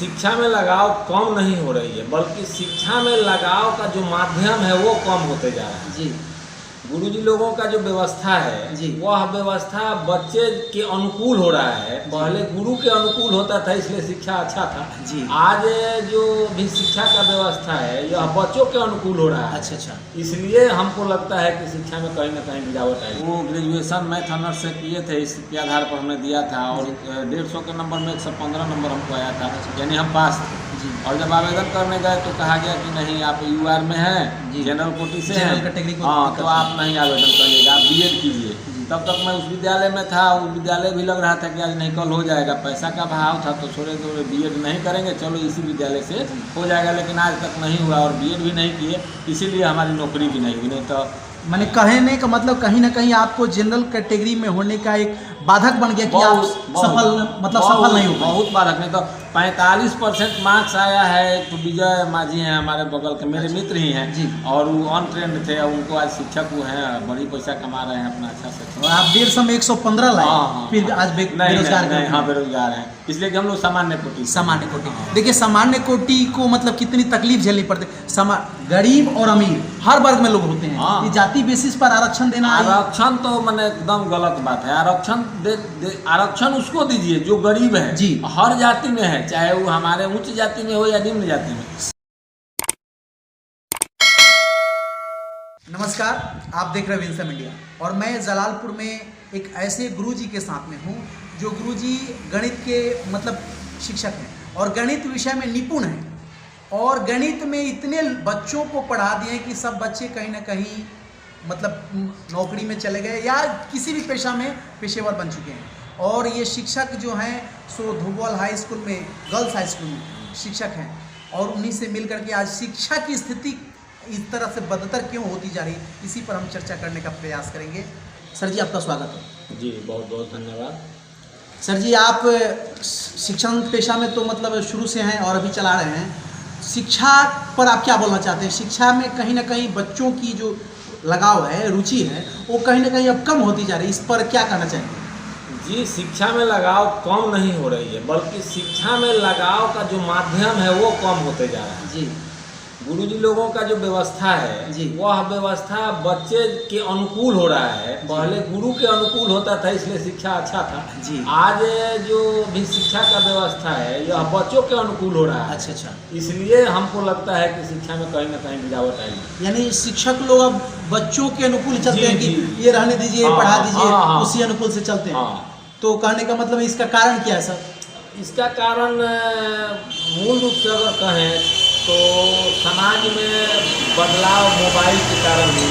शिक्षा में लगाव कम नहीं हो रही है, बल्कि शिक्षा में लगाव का जो माध्यम है वो कम होते जा रहा है। जी, गुरुजी लोगों का जो व्यवस्था है जी, वह व्यवस्था बच्चे के अनुकूल हो रहा है। पहले गुरु के अनुकूल होता था, इसलिए शिक्षा अच्छा था जी। आज जो भी शिक्षा का व्यवस्था है यह बच्चों के अनुकूल हो रहा है। अच्छा, इसलिए हमको लगता है कि शिक्षा में कहीं ना कहीं गिरावट आई। वो ग्रेजुएशन मैथ ऑनर्स से किए थे, इसके आधार पर हमने दिया था और 150 के नंबर में 115 नंबर हमको आया था, यानी हम पास थे। और जब आवेदन करने गए तो कहा गया कि नहीं, आप यूआर में हैं, जनरल कोटि से हैं, हाँ, तो आप नहीं आवेदन करिएगा, आप बीएड कीजिए। तब तक मैं उस विद्यालय में था, उस विद्यालय भी लग रहा था कि आज नहीं कल हो जाएगा, पैसा का भाव था तो थोड़े बीएड नहीं करेंगे, चलो इसी विद्यालय से हो जाएगा, लेकिन आज तक नहीं हुआ और बीएड भी नहीं किए, इसीलिए हमारी नौकरी भी नहीं हुई। नहीं तो मैंने कहने का मतलब कहीं ना कहीं आपको जनरल कैटेगरी में होने का एक बाधक बन गया कि आप सफल नहीं हो। बहुत बाधक, नहीं तो 45% मार्क्स आया है। तो विजय माझी हैं हमारे बगल के, मेरे मित्र ही हैं जी, और वो अनट्रेंड थे, उनको आज शिक्षक वो हैं, बड़ी पैसा कमा रहे हैं अपना अच्छा से। और आप 150 में 115 लाए, फिर आज बेरोजगार नहीं, हाँ बेरोजगार हैं, इसलिए कि हम लोग सामान्य कोटि। देखिए सामान्य कोटि को मतलब कितनी तकलीफ झेलनी पड़ती है। गरीब और अमीर हर वर्ग में लोग होते हैं, ये जाति बेसिस पर आरक्षण देना, आरक्षण तो मैंने एकदम गलत बात है। आरक्षण उसको दीजिए जो गरीब है जी, हर जाति में है, चाहे वो हमारे उच्च जाति में हो या निम्न जाति में। नमस्कार, आप देख रहे हैं विल्सन मीडिया और मैं जलालपुर में एक ऐसे गुरुजी के साथ में हूँ जो गुरुजी गणित के मतलब शिक्षक हैं और गणित विषय में निपुण हैं और गणित में इतने बच्चों को पढ़ा दिए कि सब बच्चे कहीं ना कहीं मतलब नौकरी में चले गए या किसी भी पेशा में पेशेवर बन चुके हैं। और ये शिक्षक जो हैं सो धुबल हाई स्कूल में, गर्ल्स हाई स्कूल में शिक्षक हैं और उन्हीं से मिल करके आज शिक्षा की स्थिति इस तरह से बदतर क्यों होती जा रही, इसी पर हम चर्चा करने का प्रयास करेंगे। सर जी, आपका स्वागत है। जी, बहुत बहुत धन्यवाद। सर जी, आप शिक्षण पेशा में तो मतलब शुरू से हैं और अभी चला रहे हैं, शिक्षा पर आप क्या बोलना चाहते हैं? शिक्षा में कहीं ना कहीं बच्चों की जो लगाव है, रुचि है, वो कहीं ना कहीं अब कम होती जा रही है, इस पर क्या कहना चाहेंगे? जी, शिक्षा में लगाव कम नहीं हो रही है, बल्कि शिक्षा में लगाव का जो माध्यम है वो कम होते जा रहा है। जी, गुरुजी लोगों का जो व्यवस्था है जी, वह व्यवस्था बच्चे के अनुकूल हो रहा है। पहले गुरु के अनुकूल होता था, इसलिए शिक्षा अच्छा था जी। आज जो भी शिक्षा का व्यवस्था है यह बच्चों के अनुकूल हो रहा है। अच्छा, इसलिए हमको लगता है कि शिक्षा में कहीं ना कहीं गिरावट आई। यानी शिक्षक लोग अब बच्चों के अनुकूल चलते हैं कि ये रहने दीजिए, पढ़ा दीजिए, उसी अनुकूल से चलते हैं। तो कहने का मतलब इसका कारण क्या है सर? इसका कारण मूल रूप से अगर कहें तो समाज में बदलाव मोबाइल के कारण ही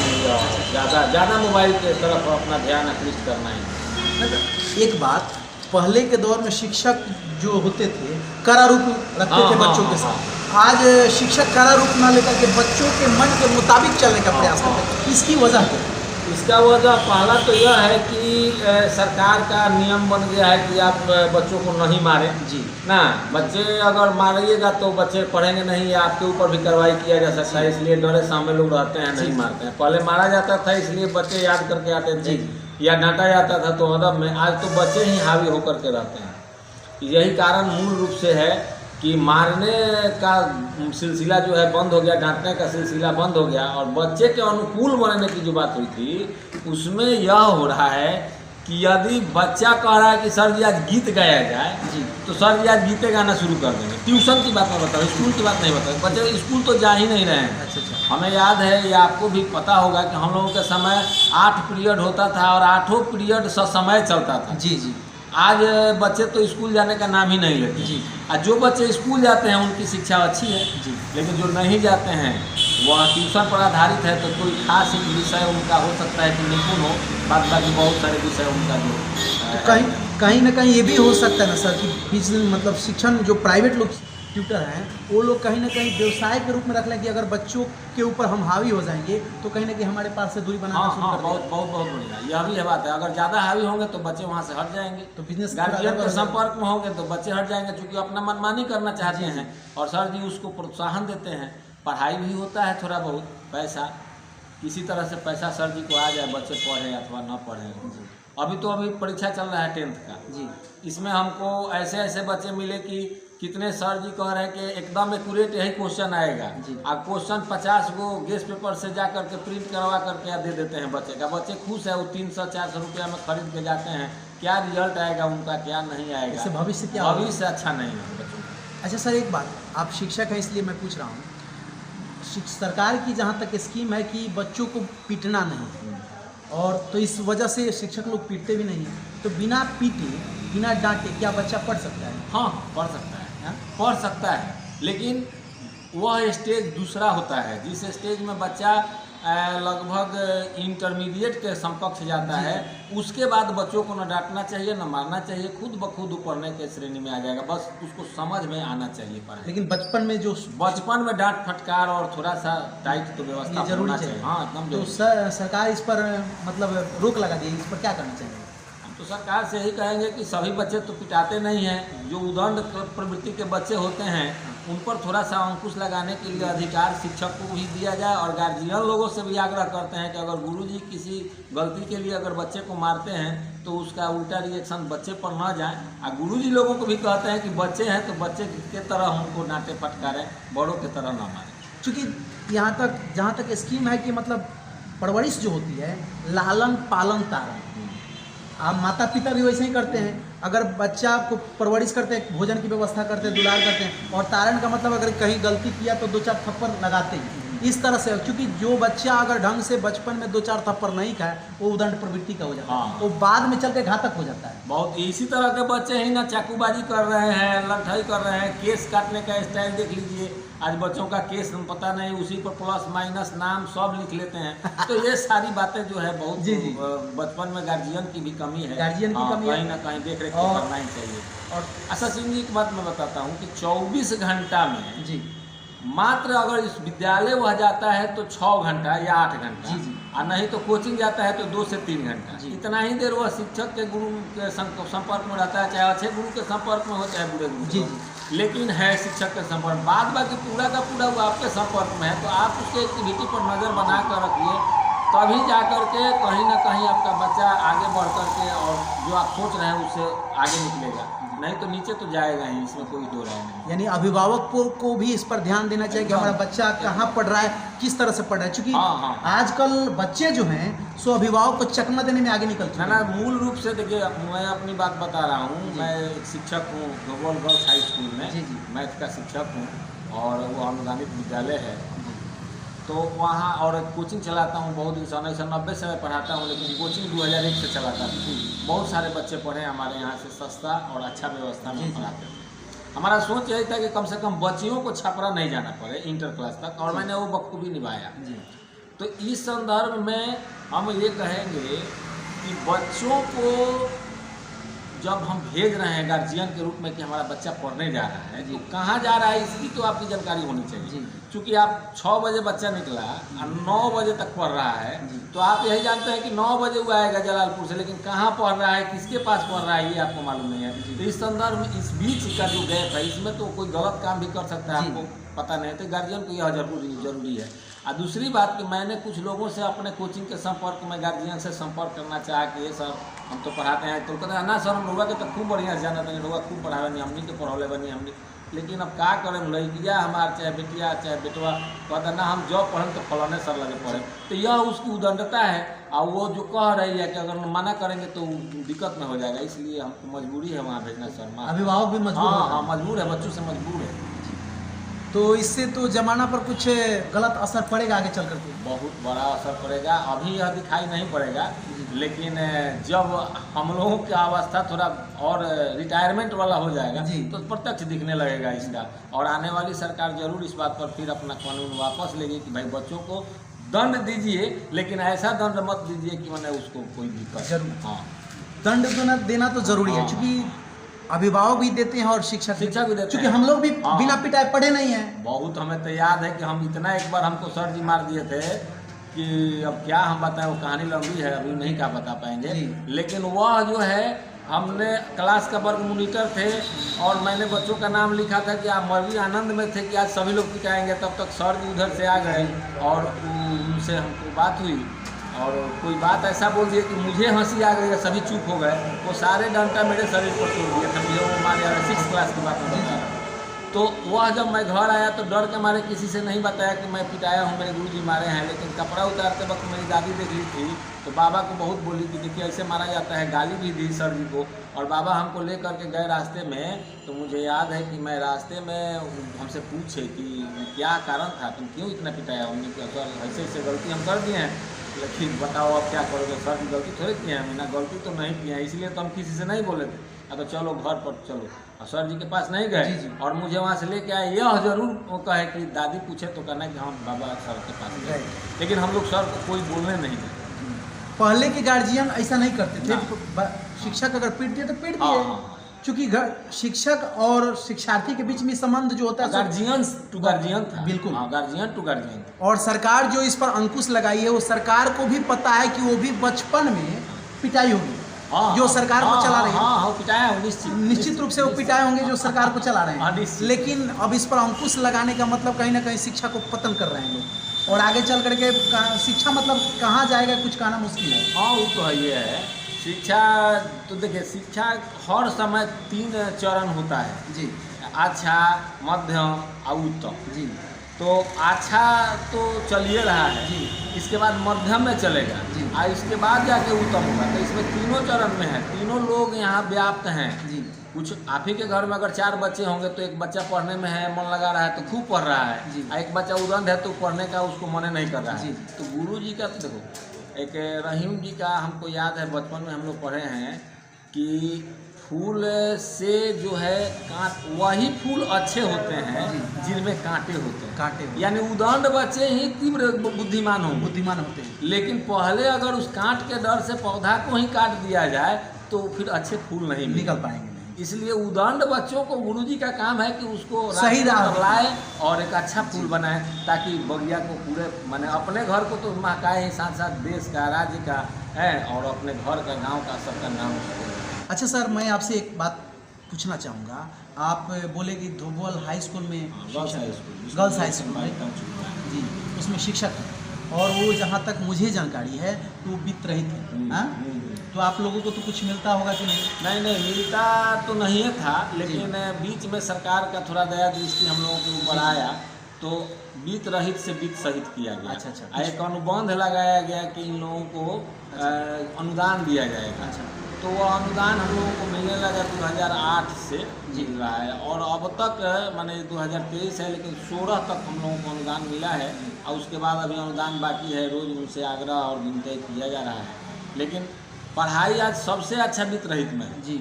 ज़्यादा मोबाइल के तरफ अपना ध्यान आकृष्ट करना है। एक बात, पहले के दौर में शिक्षक जो होते थे कारारूप रखते थे बच्चों के साथ, आज शिक्षक कारारूप ना लेकर के बच्चों के मन के मुताबिक चलने का प्रयास करते हैं। इसकी वजह क्या है? इसका वजह पहला तो यह है कि सरकार का नियम बन गया है कि आप बच्चों को नहीं मारें जी ना। बच्चे अगर मारिएगा तो बच्चे पढ़ेंगे नहीं या आपके ऊपर भी कार्रवाई किया जा सकता है, इसलिए डरे सामने लोग रहते हैं, नहीं मारते हैं। पहले मारा जाता था इसलिए बच्चे याद करके आते थे या डांटा जाता था तो अदब में, आज तो बच्चे ही हावी होकर के रहते हैं। यही कारण मूल रूप से है कि मारने का सिलसिला जो है बंद हो गया, डांटने का सिलसिला बंद हो गया और बच्चे के अनुकूल बनने की जो बात हुई थी उसमें यह हो रहा है कि यदि बच्चा कह रहा है कि सर जी आज गीत गाया जाए जी, तो सर जी आज गीते गाना शुरू कर देंगे। ट्यूशन की बात मैं बताऊँ, स्कूल की बात नहीं बताऊँ, बच्चे स्कूल तो जा ही नहीं रहे हैं। अच्छा, हमें याद है, ये आपको भी पता होगा कि हम लोगों के समय 8 पीरियड होता था और 8 पीरियड समय चलता था। जी, आज बच्चे तो स्कूल जाने का नाम ही नहीं लेते जी। और जो बच्चे स्कूल जाते हैं उनकी शिक्षा अच्छी है जी, लेकिन जो नहीं जाते हैं वह ट्यूशन पर आधारित है, तो कोई खास एक विषय उनका हो सकता है कि निपुण हो, बाद बाकी बहुत सारे विषय उनका जो कहीं ना कहीं ये भी हो सकता है ना सर कि फीस मतलब शिक्षण जो प्राइवेट लोग ट्यूटर हैं वो लोग कहीं ना कहीं व्यवसाय के रूप में रख लें कि अगर बच्चों के ऊपर हम हावी हो जाएंगे तो कहीं ना कहीं हमारे पास से दूरी बनाना शुरू कर देंगे। बहुत बढ़िया, यह भी है बात है। अगर ज़्यादा हावी होंगे तो बच्चे वहाँ से हट जाएंगे, तो बिजनेस गार्जियन के संपर्क में होंगे तो बच्चे हट जाएंगे, चूँकि अपना मनमानी करना चाहते हैं और सर जी उसको प्रोत्साहन देते हैं। पढ़ाई भी होता है, थोड़ा बहुत पैसा, किसी तरह से पैसा सर जी को आ जाए, बच्चे पढ़े अथवा न पढ़े। अभी परीक्षा चल रहा है 10th का जी, इसमें हमको ऐसे बच्चे मिले कि कितने सर जी कह रहे हैं कि एकदम एक्यूरेट यही क्वेश्चन आएगा। जी। और क्वेश्चन 50 गो गेस्ट पेपर से जा करके प्रिंट करवा करके दे देते हैं बच्चे का। बच्चे खुश है, वो 300-400 रुपया में खरीद के जाते हैं। क्या रिजल्ट आएगा उनका, क्या नहीं आएगा, इससे भविष्य क्या होगा? भविष्य अच्छा नहीं है बच्चों का। अच्छा सर, एक बात, आप शिक्षक हैं इसलिए मैं पूछ रहा हूँ, सरकार की जहाँ तक स्कीम है कि बच्चों को पीटना नहीं, और तो इस वजह से शिक्षक लोग पीटते भी नहीं हैं, तो बिना पीटे बिना डांटे क्या बच्चा पढ़ सकता है? हाँ, पढ़ सकता है, हाँ? पढ़ सकता है, लेकिन वह स्टेज दूसरा होता है। जिस स्टेज में बच्चा लगभग इंटरमीडिएट के समकक्ष जाता है, उसके बाद बच्चों को न डांटना चाहिए, न मारना चाहिए, खुद ब खुद पढ़ने के श्रेणी में आ जाएगा। बस उसको समझ में आना चाहिए पढ़ाई। लेकिन बचपन में जो बचपन में डांट फटकार और थोड़ा सा टाइट तो व्यवस्था ये जरूरी होना चाहिए। हाँ, एकदम तो जरूरी। सरकार इस पर मतलब रोक लगा दी, इस पर क्या करना चाहिए? हम तो सरकार से यही कहेंगे कि सभी बच्चे तो पिटाते नहीं हैं। जो उदंड प्रवृत्ति के बच्चे होते हैं उन पर थोड़ा सा अंकुश लगाने के लिए अधिकार शिक्षक को भी दिया जाए। और गार्जियन लोगों से भी आग्रह करते हैं कि अगर गुरुजी किसी गलती के लिए अगर बच्चे को मारते हैं तो उसका उल्टा रिएक्शन बच्चे पर ना जाए। और गुरुजी लोगों को भी कहते हैं कि बच्चे हैं तो बच्चे के तरह उनको डांटे फटकारें, बड़ों की तरह ना मारें। क्योंकि यहाँ तक जहाँ तक स्कीम है कि मतलब परवरिश जो होती है, लालन पालन तारण, आप माता पिता भी वैसे ही करते हैं। अगर बच्चा को परवरिश करते हैं, भोजन की व्यवस्था करते हैं, दुलार करते हैं, और तारण का मतलब अगर कहीं गलती किया तो 2-4 थप्पड़ लगाते हैं। इस तरह से, क्योंकि जो बच्चा अगर ढंग से बचपन में 2-4 थप्पड़ नहीं खाए वो उदंड प्रवृत्ति का हो जाता है। हाँ। तो बाद में चल के घातक हो जाता है। बहुत इसी तरह के बच्चे ही ना चाकूबाजी कर रहे हैं, लड़ाई कर रहे हैं, केस काटने का स्टाइल देख लीजिए। आज बच्चों का केस पता नहीं, उसी पर प्लस माइनस नाम सब लिख लेते हैं। तो ये सारी बातें जो है बहुत जी। बचपन में गार्जियन की भी कमी है। गार्जियन की कमी है। कहीं ना कहीं देख रेख और- करना ही चाहिए। और अच्छा सिंह जी, एक बात मैं बताता हूँ कि 24 घंटा में जी मात्र अगर इस विद्यालय वह जाता है तो 6 घंटा या 8 घंटा, जी, जी। और नहीं तो कोचिंग जाता है तो 2 से 3 घंटा। जी। इतना ही देर वह शिक्षक के गुरु के संपर्क में रहता है, चाहे अच्छे गुरु के संपर्क में हो चाहे बुरे गुरु जी, के हो। लेकिन है शिक्षक के संपर्क, बाद बाकी पूरा का पूरा वो आपके संपर्क में है। तो आप उसके एक्टिविटी पर नज़र बना कर रखिए, तभी जा कर के कहीं ना कहीं आपका बच्चा आगे बढ़ कर के और जो आप सोच रहे हैं उससे आगे निकलेगा, नहीं तो नीचे तो जाएगा ही, इसमें कोई दो राय नहीं। यानी अभिभावक को भी इस पर ध्यान देना चाहिए कि हमारा बच्चा कहाँ पढ़ रहा है, किस तरह से पढ़ रहा है। क्योंकि हाँ। आजकल बच्चे जो हैं सो अभिभावक को चकमा देने में आगे निकलते ना हैं। ना, मूल रूप से देखिए, मैं अपनी बात बता रहा हूँ। जी। मैं एक शिक्षक हूँ ग्लोबल गर्ल्स हाई स्कूल में। जी, जी। मैथ का शिक्षक हूँ और वो अनुदानित विद्यालय है। तो वहाँ और कोचिंग चलाता हूँ बहुत दिन से, 1990 से मैं पढ़ाता हूँ, लेकिन कोचिंग 2001 से चलाता था। बहुत सारे बच्चे पढ़े हमारे यहाँ से, सस्ता और अच्छा व्यवस्था में पढ़ाते थे। हमारा सोच यही था कि कम से कम बच्चियों को छपरा नहीं जाना पड़े इंटर क्लास तक, और मैंने वो बखूबी निभाया। जी। तो इस संदर्भ में हम ये कहेंगे कि बच्चों को जब हम भेज रहे हैं गार्जियन के रूप में कि हमारा बच्चा पढ़ने जा रहा है, तो कहाँ जा रहा है इसकी तो आपकी जानकारी होनी चाहिए। जी। क्योंकि आप 6 बजे बच्चा निकला और 9 बजे तक पढ़ रहा है, तो आप यही जानते हैं कि 9 बजे वो आएगा जलालपुर से, लेकिन कहाँ पढ़ रहा है, किसके पास पढ़ रहा है, ये आपको मालूम नहीं है। तो इस संदर्भ में इस बीच का जो गैप है, इसमें तो कोई गलत काम भी कर सकता है, आपको पता नहीं। तो गार्जियन को यह जरूरी है। और दूसरी बात कि मैंने कुछ लोगों से अपने कोचिंग के संपर्क में गार्जियन से संपर्क करना चाहा कि ये सर हम तो पढ़ाते हैं, तो कहते हैं ना सर हम लोग के तो खूब बढ़िया से जाना था, लोग खूब पढ़ावे नहीं, हमनी के पढ़ौले बनी हमनी, लेकिन अब क्या करें, लड़किया हमार चाहे बेटिया चाहे बेटवा कहता ना हम जॉब पढ़ें तो फलाने सर लगे पढ़े। तो यह उसकी उदंडता है, और वो जो कह रही है कि अगर मना करेंगे तो दिक्कत में हो जाएगा, इसलिए हमको मजबूरी है वहाँ भेजना सर। अभिभावक भी मजबूर हाँ होता है। हाँ, मजबूर है, बच्चों से मजबूर है। तो इससे तो जमाना पर कुछ गलत असर पड़ेगा आगे चल करके। बहुत बड़ा असर पड़ेगा। अभी यह दिखाई नहीं पड़ेगा, लेकिन जब हम लोगों की अवस्था थोड़ा और रिटायरमेंट वाला हो जाएगा तो प्रत्यक्ष दिखने लगेगा इसका। और आने वाली सरकार जरूर इस बात पर फिर अपना कानून वापस लेगी कि भाई बच्चों को दंड दीजिए, लेकिन ऐसा दंड मत दीजिए कि मैंने उसको कोई दिक्कत। जरूर। हाँ, दंड देना तो जरूरी है, हाँ। क्योंकि अभिभावक भी देते हैं और शिक्षक भी देते हैं। क्योंकि हम लोग भी हाँ। बिना पिटाए पढ़े नहीं हैं। बहुत हमें तो याद है कि हम इतना एक बार हमको सर जी मार दिए थे कि अब क्या हम बताएं, वो कहानी लंबी है, अभी नहीं क्या बता पाएंगे। लेकिन वह जो है, हमने क्लास का वर्ग मॉनिटर थे और मैंने बच्चों का नाम लिखा था कि आप मर्जी आनंद में थे कि आज सभी लोग पिटाएंगे। तब तक सर जी उधर से आ गए और उनसे हमको बात हुई और कोई बात ऐसा बोल दिया कि मुझे हंसी आ गई, सभी चुप हो गए। वो सारे डंडा मेरे शरीर पर तोड़ दिया था। मुझे वो मारे 6 क्लास की बात में बता रहा। तो वह जब मैं घर आया तो डर के मारे किसी से नहीं बताया कि मैं पिटाया हूँ, मेरे गुरुजी मारे हैं। लेकिन कपड़ा उतारते वक्त मेरी दादी देख ली थी तो बाबा को बहुत बोली कि देखिए ऐसे मारा जाता है, गाली भी दी सर जी को। और बाबा हमको ले करके गए रास्ते में, तो मुझे याद है कि मैं रास्ते में हमसे पूछे कि क्या कारण था, तुम क्यों इतना पिटाया। हमने कहा सर ऐसे ऐसे गलती हम कर दिए हैं, लेकिन बताओ अब क्या करोगे। सर की गलती थोड़ी की है, मैंने गलती तो नहीं की है, इसलिए तो हम किसी से नहीं बोले थे। तो चलो घर पर चलो, और सर जी के पास नहीं गए और मुझे वहाँ से लेके आए। यह जरूर वो कहे कि दादी पूछे तो कहना कि हम बाबा सर के पास गए, लेकिन हम लोग सर को कोई बोलने नहीं गए। पहले के गार्जियन ऐसा नहीं करते थे, शिक्षक अगर पीट दिए तो पीट दिए, क्योंकि शिक्षक और शिक्षार्थी के बीच में संबंध जो होता है गार्जियन टू गार्जियन था। बिल्कुल, गार्जियन टू गार्जियन। और सरकार जो इस पर अंकुश लगाई है, वो सरकार को भी पता है कि वो भी बचपन में पिटाई होगी जो सरकार को चला रही है। पिटाया निश्चित रूप से वो पिटाए होंगे जो सरकार को चला रहे हैं। लेकिन अब इस पर अंकुश लगाने का मतलब कहीं ना कहीं शिक्षा को पतन कर रहे हैं लोग, और आगे चल करके शिक्षा मतलब कहाँ जाएगा कुछ कहना मुश्किल है। हाँ वो तो है, ये है शिक्षा। तो देखिए शिक्षा हर समय 3 चरण होता है जी, अच्छा, मध्यम और उत्तम जी। तो अच्छा तो चलिए रहा है जी, इसके बाद मध्यम में चलेगा जी, और इसके बाद जाके उत्तम होगा। तो इसमें तीनों चरण में है, तीनों लोग यहाँ व्याप्त हैं जी। कुछ आप ही के घर में अगर 4 बच्चे होंगे तो एक बच्चा पढ़ने में है, मन लगा रहा है तो खूब पढ़ रहा है जी। एक बच्चा उदंड है तो पढ़ने का उसको मन नहीं कर रहा है। तो गुरु जी का तो देखो, एक रहीम जी का हमको याद है, बचपन में हम लोग पढ़े हैं कि फूल से जो है वही फूल अच्छे होते हैं जिनमें कांटे होते हैं। कांटे यानी उदंड बच्चे ही तीव्र बुद्धिमान होते हैं। लेकिन पहले अगर उस कांट के डर से पौधा को ही काट दिया जाए तो फिर अच्छे फूल नहीं निकल पाएंगे। इसलिए उदंड बच्चों को गुरुजी का काम है कि उसको सही राह लाए और एक अच्छा फूल बनाए, ताकि बगिया को पूरे माने अपने घर को तो महकाए ही, साथ साथ देश का, राज्य का है और अपने घर का, गांव का, सबका नाम। अच्छा सर, मैं आपसे एक बात पूछना चाहूँगा। आप बोले कि धोबल हाई स्कूल में गर्ल्स हाई स्कूल में जी, उसमें शिक्षक हैं और वो जहाँ तक मुझे जानकारी है तो वो वित्त रहित है। हाँ, तो आप लोगों को तो कुछ मिलता होगा कि नहीं? नहीं मिलता तो नहीं था, लेकिन बीच में सरकार का थोड़ा दया दृष्टि हम लोगों के ऊपर आया तो वित्त रहित से वित्त सहित किया गया। अच्छा। एक अनुबंध लगाया गया कि इन लोगों को अनुदान दिया जाएगा। अच्छा, तो वह अनुदान हम लोगों को मिलने लगा 2008 से मिल रहा है और अब तक माने 2023 है, लेकिन 16 तक हम लोगों को अनुदान मिला है और उसके बाद अभी अनुदान बाकी है। रोज़ उनसे आग्रह और विनती किया जा रहा है, लेकिन पढ़ाई आज सबसे अच्छा वित्त रहित में है जी।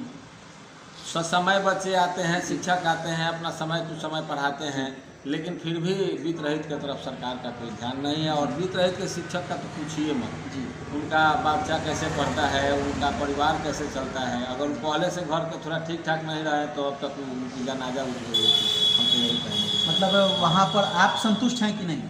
समय बच्चे आते हैं, शिक्षक आते हैं, अपना समय टू समय पढ़ाते हैं, लेकिन फिर भी वित्त रहित की तरफ सरकार का कोई ध्यान नहीं है। और वित्त रहित के शिक्षक का तो पूछिए मत जी, उनका बच्चा कैसे पढ़ता है, उनका परिवार कैसे चलता है। अगर वो पहले से घर के थोड़ा ठीक ठाक नहीं रहे तो अब तक उनकी जनाजा उठ गई होती। हम तो यही कहेंगे। मतलब वहाँ पर आप संतुष्ट हैं कि नहीं?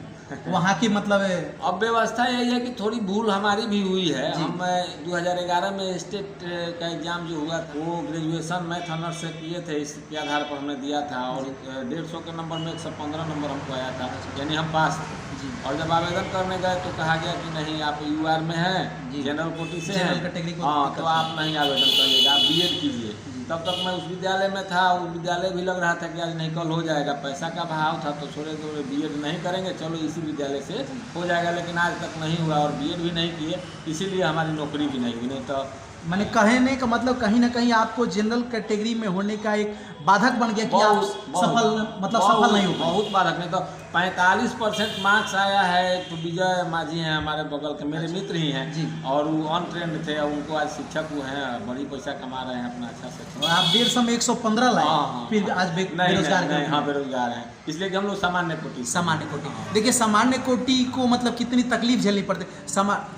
वहाँ की मतलब अब व्यवस्था यही है कि थोड़ी भूल हमारी भी हुई है। हम 2011 में स्टेट का एग्ज़ाम जो हुआ था वो ग्रेजुएशन मैथ ऑनर्स से किए थे, इसके आधार पर हमने दिया था और 150 के नंबर में 115 नंबर हमको आया था, यानी हम पास थे। और जब आवेदन करने गए तो कहा गया कि नहीं, आप UR में हैं, जनरल कोटि से हैं, हाँ तो आप नहीं आवेदन करिएगा, आप BEd कीजिए। तब तक मैं उस विद्यालय में था, उस विद्यालय भी लग रहा था कि आज नहीं कल हो जाएगा, पैसा का भाव था तो छोड़े तो BEd नहीं करेंगे, चलो इसी विद्यालय से हो जाएगा। लेकिन आज तक नहीं हुआ और BEd भी नहीं किए, इसीलिए हमारी नौकरी भी नहीं हुई। नहीं तो मैंने कहने का मतलब कहीं ना कहीं आपको जनरल कैटेगरी में होने का एक बाधक बन गया कि आप सफल नहीं हो। बहुत बाधक। नहीं तो 45% मार्क्स आया है। तो विजय माझी हैं हमारे बगल के, मेरे मित्र ही हैं जी, और वो ऑन ट्रेंड थे, उनको आज शिक्षक वो हैं, बड़ी पैसा कमा रहे हैं अपना अच्छा से। आप 150 में 115 लाए, फिर आज बेरोजगार नहीं, हाँ बेरोजगार हैं, इसलिए कि हम लोग सामान्य कोटि। देखिए सामान्य कोटि को मतलब कितनी तकलीफ झेलनी पड़ती है।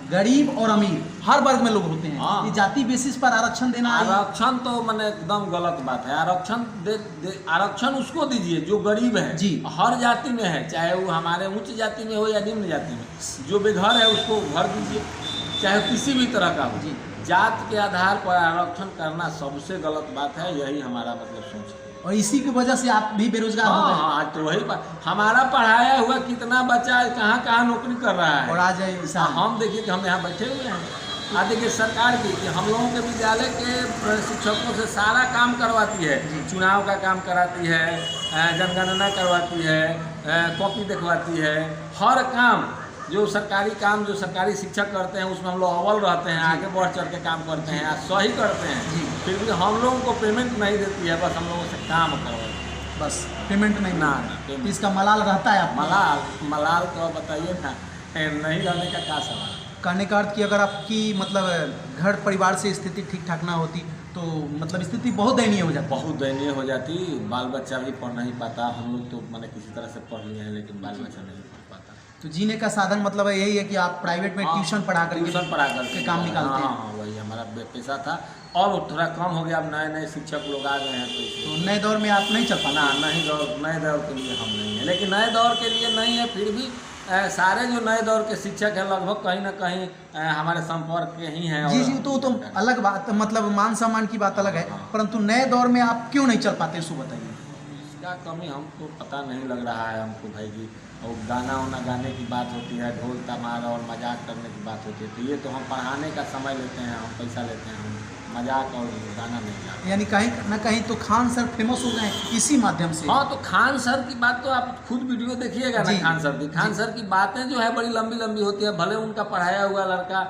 गरीब और अमीर हर वर्ग में लोग होते हैं, जाति बेसिस पर आरक्षण देना, आरक्षण तो मैंने एकदम गलत बात है। आरक्षण उसको दीजिए जो गरीब है जी, हर जाति में है, चाहे वो हमारे उच्च जाति में हो या निम्न जाति में। जो बेघर है उसको घर दीजिए, चाहे किसी भी तरह का हो जी। जात के आधार पर आरक्षण करना सबसे गलत बात है, यही हमारा मतलब सोच है। और इसी की वजह से आप भी बेरोजगार हो गए। हाँ, तो वही हमारा पढ़ाया हुआ कितना बच्चा कहाँ नौकरी कर रहा है। और आज हम देखिए कि हम यहाँ बैठे हुए हैं, देखिए सरकार की कि हम लोगों के विद्यालय के शिक्षकों से सारा काम करवाती है, चुनाव का काम कराती है, जनगणना करवाती है, कॉपी दिखवाती है, हर काम जो सरकारी काम जो सरकारी शिक्षक करते हैं उसमें हम लोग अव्वल रहते हैं, आगे बढ़ चढ़ के काम करते हैं, सही करते हैं। फिर भी हम लोगों को पेमेंट नहीं देती है, बस हम लोगों से काम करवाती है, बस पेमेंट नहीं ना तो इसका मलाल रहता है आपको? मलाल तो बताइए ना, नहीं रहने का क्या सवाल। कहने का अर्थ कि अगर आपकी मतलब घर परिवार से स्थिति ठीक ठाक ना होती तो मतलब स्थिति बहुत दयनीय हो जाती। बहुत दयनीय हो जाती, बाल बच्चा भी पढ़ नहीं पाता। हम लोग तो मैंने किसी तरह से पढ़ लिए हैं, लेकिन बाल बच्चा नहीं पढ़ पाता। तो जीने का साधन मतलब यही है कि आप प्राइवेट में ट्यूशन पढ़ा करके काम निकालते हैं। हाँ, वही हमारा पेशा था, और थोड़ा कम हो गया। अब नए नए शिक्षक लोग आ गए हैं तो नए दौर में आप नहीं चल पाना? नए दौर के लिए हम नहीं है, लेकिन नए दौर के लिए नहीं है, फिर भी सारे जो नए दौर के शिक्षक हैं लगभग कहीं ना कहीं हमारे संपर्क के ही हैं। जी तो अलग बात, मतलब मान सम्मान की बात अलग है, परंतु नए दौर में आप क्यों नहीं चल पाते, इसको बताइए। इसका कमी हमको पता नहीं लग रहा है हमको भाई जी। और गाना वाना गाने की बात होती है, ढोल तमारा और मजाक करने की बात होती है, तो ये तो हम पढ़ाने का समय लेते हैं, हम पैसा लेते हैं, हम मजाक और गाना नहीं गाते। यानी कहीं ना कहीं तो खान सर फेमस हो गए इसी माध्यम से। हाँ, तो खान सर की बात तो आप खुद वीडियो देखिएगा ना। खान सर की बातें जो है बड़ी लंबी लंबी होती है। भले उनका पढ़ाया हुआ लड़का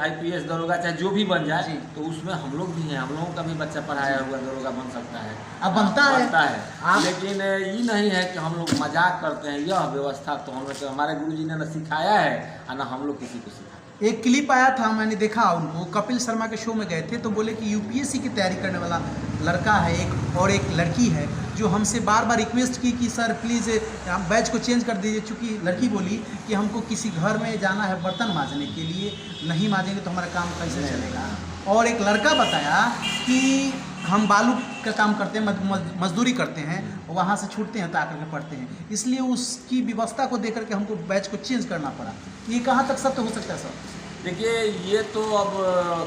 IPS दरोगा चाहे जो भी बन जाए, तो उसमें हम लोग भी हैं, हम लोगों का भी बच्चा पढ़ाया हुआ दरोगा बन सकता है, अब बनता है। लेकिन ये नहीं है कि हम लोग मजाक करते हैं। यह व्यवस्था तो हमारे गुरुजी ने न सिखाया है और न हम लोग किसी को सिखाते। एक क्लिप आया था, मैंने देखा उनको, कपिल शर्मा के शो में गए थे, तो बोले कि UPSC की तैयारी करने वाला लड़का है एक, और एक लड़की है जो हमसे बार बार रिक्वेस्ट की कि सर प्लीज़ आप बैच को चेंज कर दीजिए। चूँकि लड़की बोली कि हमको किसी घर में जाना है बर्तन मांजने के लिए, नहीं मांजेंगे तो हमारा काम कैसे चलेगा। और एक लड़का बताया कि हम बालू का काम करते हैं, मजदूरी करते हैं, वहाँ से छूटते हैं तो आकर के पढ़ते हैं, इसलिए उसकी व्यवस्था को देख करके हमको बैच को चेंज करना पड़ा। ये कहाँ तक सत्य हो सकता है सर? देखिए, ये तो अब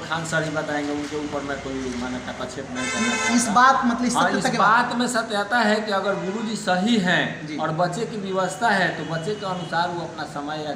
खान सर ही बताएंगे, उनके ऊपर मैं कोई मैंने हस्तक्षेप नहीं करना चाहता। इस बात मतलब इस बात में सत्यता है कि अगर गुरुजी सही हैं और बच्चे की व्यवस्था है तो बच्चे के अनुसार वो अपना समय या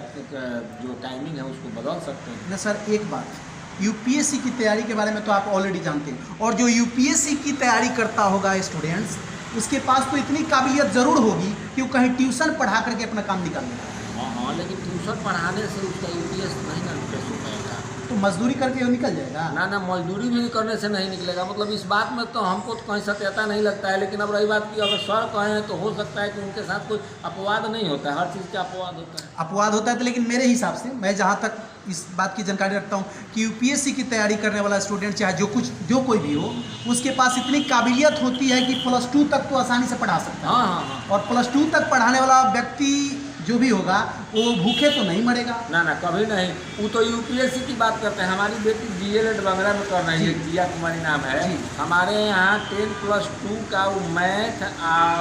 जो टाइमिंग है उसको बदल सकते हैं। नहीं सर, एक बात, UPSC की तैयारी के बारे में तो आप ऑलरेडी जानते हैं, और जो UPSC की तैयारी करता होगा स्टूडेंट्स, उसके पास तो इतनी काबिलियत ज़रूर होगी कि वो कहीं ट्यूशन पढ़ा करके अपना काम निकाल लेगा। हाँ, लेकिन ट्यूशन पढ़ाने से उसका UPSC नहीं ना फेस हो पाएगा। तो मजदूरी करके वो निकल जाएगा ना, मजदूरी भी करने से नहीं निकलेगा। मतलब इस बात में तो हमको तो कहीं सत्यता नहीं लगता है। लेकिन अब रही बात की, अगर सर कहें तो हो सकता है कि उनके साथ कोई अपवाद नहीं होता है, हर चीज़ का अपवाद होता है। अपवाद होता है तो, लेकिन मेरे हिसाब से, मैं जहाँ तक इस बात की जानकारी रखता हूँ कि UPSC की तैयारी करने वाला स्टूडेंट चाहे जो कोई भी हो, उसके पास इतनी काबिलियत होती है कि +2 तक तो आसानी से पढ़ा सकता है। हाँ। और +2 तक पढ़ाने वाला व्यक्ति जो भी होगा वो भूखे तो नहीं मरेगा। ना, कभी नहीं। वो तो UPSC की बात करते हैं। हमारी बेटी DLED बंगला में कर रही है, जिया कुमारी नाम है। हमारे यहाँ 10+2 का वो मैथ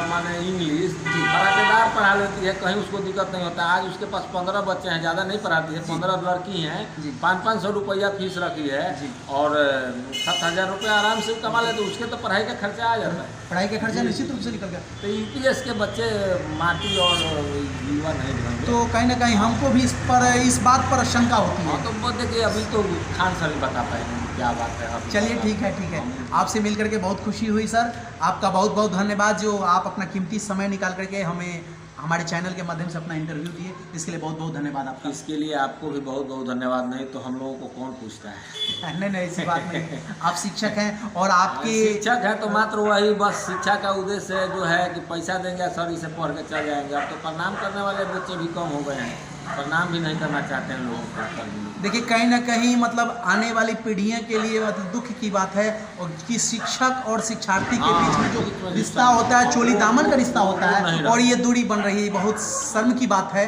माने इंग्लिश पढ़ातेदार पढ़ा लेती है, कहीं उसको दिक्कत नहीं होता। आज उसके पास 15 बच्चे हैं, ज़्यादा नहीं पढ़ाती है, 15 लड़की हैं, 500-500 रुपया फीस रखी है, और 7,000 रुपये आराम से कमा लेते, तो उसके तो पढ़ाई का खर्चा आ जाता है। पढ़ाई का खर्चा निश्चित रूप से निकल गया। तो UPSC के बच्चे माटी और युवा नहीं बनेंगे। तो कहीं ना कहीं हमको भी इस बात पर शंका होती है। तो वो देखिए, अभी तो खान सर ही बता पाएंगे क्या बात है। चलिए ठीक है। आपसे मिल करके बहुत खुशी हुई सर। आपका बहुत बहुत धन्यवाद, जो आप अपना कीमती समय निकाल करके हमें हमारे चैनल के माध्यम से अपना इंटरव्यू दिए, इसके लिए बहुत बहुत धन्यवाद आपका। इसके लिए आपको भी बहुत बहुत धन्यवाद। नहीं तो हम लोगों को कौन पूछता है। नहीं, ऐसी बात नहीं। आप शिक्षक हैं और आपके शिक्षक हैं तो मात्र वही बस शिक्षा का उद्देश्य जो है कि पैसा देंगे सर इसे पढ़ के चल जाएंगे। अब तो प्रणाम करने वाले बच्चे भी कम हो गए हैं, प्रणाम भी नहीं करना चाहते हैं लोगों को। देखिए, कहीं ना कहीं मतलब आने वाली पीढ़ियों के लिए मतलब दुख की बात है, और कि शिक्षक और शिक्षार्थी के बीच में जो रिश्ता होता है, चोली दामन का रिश्ता होता है, और ये दूरी बन रही है, बहुत शर्म की बात है।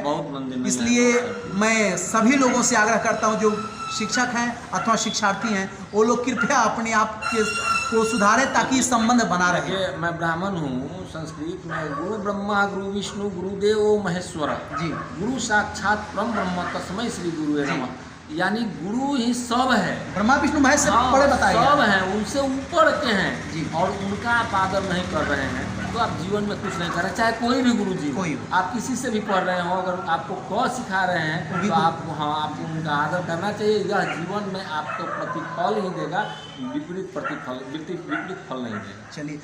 इसलिए मैं सभी लोगों से आग्रह करता हूँ, जो शिक्षक हैं अथवा शिक्षार्थी हैं, वो लोग कृपया अपने आप को सुधारें ताकि संबंध बना रहे। मैं ब्राह्मण हूँ, संस्कृत में गुरु ब्रह्मा गुरु विष्णु गुरुदेव महेश्वर जी, गुरु साक्षात परम ब्रह्म तस्मै श्री गुरुवे नमः। यानी गुरु ही सब है, ब्रह्मा विष्णु महेश से बड़े बताइए, सब हैं, उनसे ऊपर के हैं जी, और उनका आप आदर नहीं कर रहे हैं तो आप जीवन में कुछ नहीं कर रहे, चाहे कोई भी गुरु जी कोई हो। आप किसी से भी पढ़ रहे हो, अगर आपको क सिखा रहे हैं भी तो आपको आपको उनका आदर करना चाहिए। यह जीवन में आपको प्रतिफल ही देगा, विपरीत प्रतिफल विपरीत फल नहीं देगा। चलिए,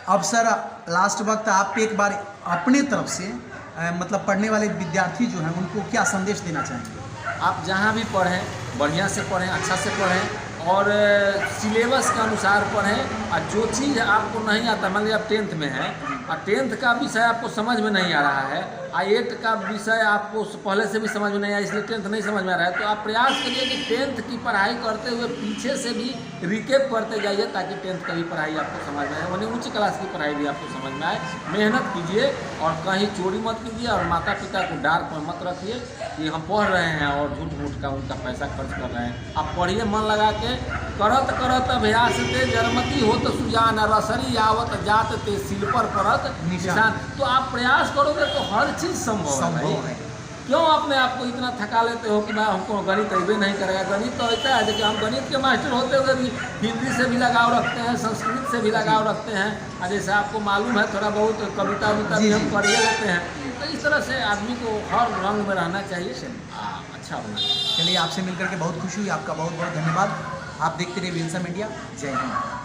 अब सर लास्ट वक्त आप एक बार अपने तरफ से मतलब पढ़ने वाले विद्यार्थी जो हैं उनको क्या संदेश देना चाहेंगे? आप जहाँ भी पढ़ें बढ़िया से पढ़ें, अच्छा से पढ़ें और सिलेबस के अनुसार पढ़ें। और जो चीज़ आपको नहीं आता, मान लीजिए आप 10th में हैं और 10th का विषय आपको समझ में नहीं आ रहा है, 8 का विषय आपको पहले से भी समझ में नहीं आया, इसलिए 10th नहीं समझ में आ रहा है, तो आप प्रयास करिए कि 10th की पढ़ाई करते हुए पीछे से भी रिकेप करते जाइए, ताकि 10th का भी पढ़ाई आपको समझ में आए, यानी उच्च क्लास की पढ़ाई भी आपको समझ में आए। मेहनत कीजिए और कहीं चोरी मत कीजिए, और माता पिता को डार पर मत रखिए कि हम पढ़ रहे हैं और झूठ मूठ का उनका पैसा खर्च कर रहे हैं। आप पढ़िए मन लगा के, करत करत अभ्यास ते जरमती हो तो सुजान, रसरी आवत जात ते सिल पर परत निशान। तो आप प्रयास करोगे तो हर चीज़ संभव है। क्यों अपने आप को इतना थका लेते हो कि मैं हमको गणित अबे नहीं करेगा? गणित तो ऐसा है, देखिए हम गणित के मास्टर होते हुए भी हिंदी से भी लगाव रखते हैं, संस्कृत से भी लगाव रखते हैं, और जैसे आपको मालूम है थोड़ा बहुत कविता उविता भी हम पढ़िए लेते हैं। तो इस तरह से आदमी को हर रंग में रहना चाहिए, अच्छा होना चाहिए। चलिए, आपसे मिलकर के बहुत खुशी हुई, आपका बहुत बहुत धन्यवाद। आप देखते रहिए विल्सन मीडिया। जय हिंद।